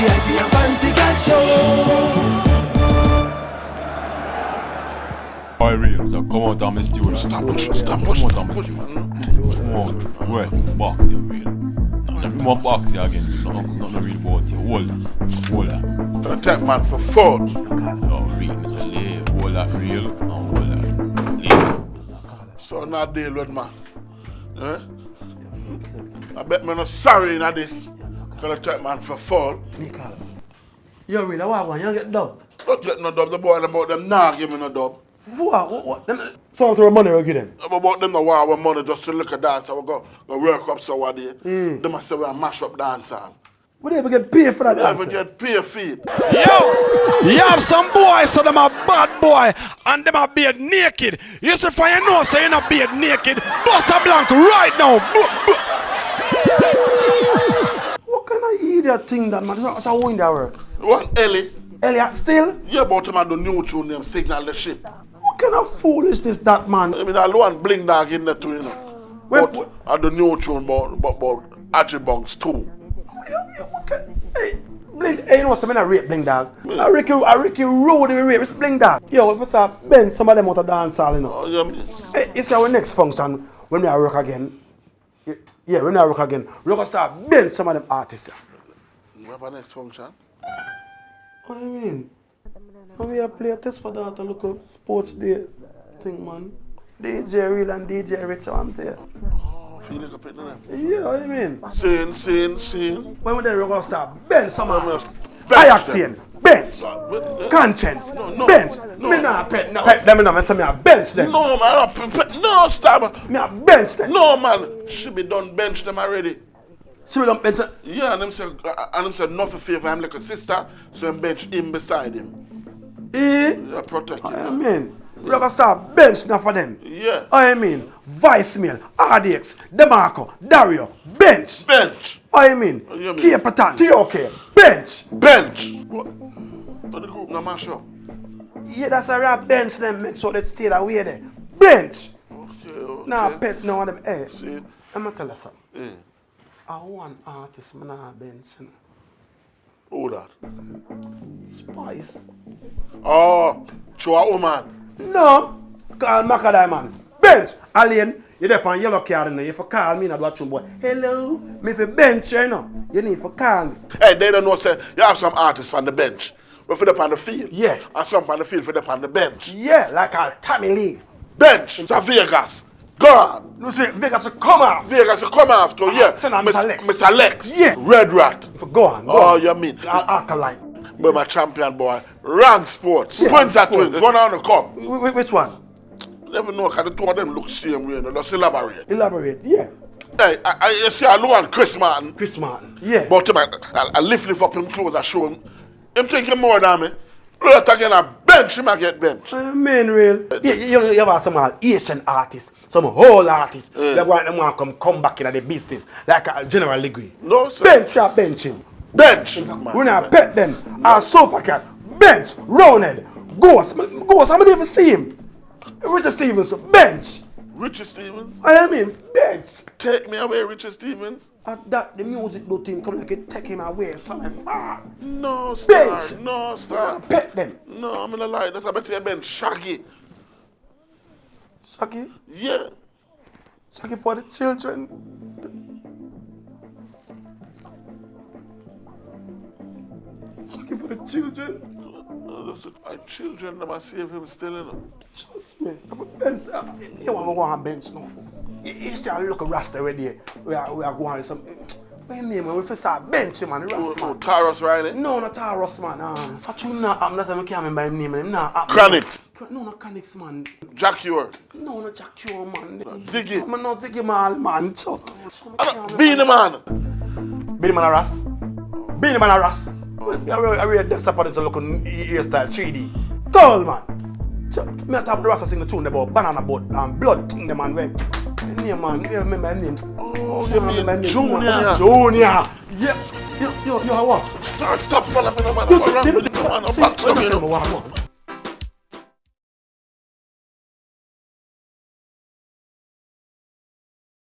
Ity and Fancy got show. I real, so come out and my studio. Stop Come out and my studio. Come out. Well, box you real. Not more box you again. Not real about you. Hold this. Hold that. Don't take man for fault. No, real, Mr. Lee. Hold that real. And hold that. Leave. So not deal with man. Eh? I bet me not sorry in this. Because I take man for fault. Yo, real, I want you get dubbed. Don't get no dub. The boy about them nah give me no dub. What? Some to money will give them. About them no want our money just to look at dance. I will go work up so what day. They must say we mash up dance hall. We never get paid for that We never dance. get pay fee. Yo, you have some boys, so them a bad boy, and them a beard naked. You see, for you know, so you not beard naked. Bust a blank right now. What kind of idiot thing that man? That's how in that work. One Ellie. Elliot, still? Yeah, about him and the new tune name Signal the Ship. What kind of fool is this, that man? I mean, I one bling dog in there too, you know. But and the new tune about Attribunks too. Hey, Bling, hey, you know something? I rape Bling dog. I Ricky Road we rape, it's Bling dog. Yo, if I say bend some of them out of dance hall, you know. Oh, yeah, Hey, it's our next function when we are work again. Yeah, when we are work again, we're gonna start bend some of them artists. we have a next function. What do you mean? We are play a test for that, a local sports day thing, man. DJ Real and DJ Rich, I'm there. Oh, feel like a pit in them. Yeah, what do you mean? Scene. When we're there, we're gonna start bend some artists. Bench I octane, bench. Conscience, bench. Me not pet them, me say me a bench them. No, man, no, stop. Me a bench them. No, man, she be done bench them already. She will not bench them. Yeah, and him said nothing favor him like a sister, so him bench him beside him. Yeah, protect him. I mean, we're gonna start bench now for them. Yeah. I mean, Vicemail, RDX, DeMarco, Dario, bench. I mean, You mean? Kia Patan, TOK, bench. What? But the group no mash up. Yeah, that's a rap bench them, make sure they stay that way there. Bench. Okay. Now, pet no one of them. Hey, See? I'm gonna tell you something. Yeah. I want artist, man, I bench. You know. Who that? Spice. Oh, Chua woman. No, call Macadai man. Bench. Alien, you there on yellow card in there. You for call me, not watch boy. Hello, me for bench, you know. You need for call me. Hey, they don't know, say, you have some artists on the bench. We for them on the field. Yeah. And some on the field for them on the bench. Yeah, like a Tommy Lee. Bench. It's a Vegas. Go on. You see, Vegas will come out. Vegas will come after, yeah. Send on Mr. Lex. Mr. Lex. Yeah. Red Rat. Go on. Oh, you mean? Alkaline. But my champion boy. Rank Sports. Yeah, Twins are Sports. twins. One on the come. Which one? Never know, because the two of them look same way. Just elaborate. Elaborate, yeah. Hey, you see, I know Chris Martin. Chris Martin, yeah. But I lift up him clothes, I show him. Him thinking more than me. Look again, a bench, him I get bench. I mean, real. You have some Asian artists, some whole artists. They want them to come back in the business, like General Ligui. No, sir. Bench or benching. Bench. We not pet them. Our super cat, bench, roundhead, ghost. I don't even see him. Richard Stevens, bench. Richard Stevens? I mean, bench. Take me away, Richard Stevens. And that the music do team come like it take him away from him far. No, star. Bench. No, star. Pet them. No, I'm gonna lie. That's a better bench. Shaggy. Shaggy? Yeah. Shaggy for the children. Shaggy for the children. My children, them I save him still in them. Trust me. You want to go on bench now? You see a look of Rasta already. We are going some. What you mean, man? We first start benching, man. Rasta, man. Taros Riley? No, not Taros, man. Actually, not. That's why I can't remember him name. Not. Chronix? No, not Chronix, man. Jack Ure? No, not Jack Ure, man. Ziggy? I'm not Ziggy, man. Beanie Man? Beanie Man a Ras? Beanie Man a Ras? I read Dexter Patterson look on hairstyle 3D. Tall, man. Me at top the Rasta sing the tune about banana boat and blood thing the man went. Name, man. You remember his name? Oh, you mean Junior? Junior. Yeah. You what? Stop following me, man. I'm back to me, man.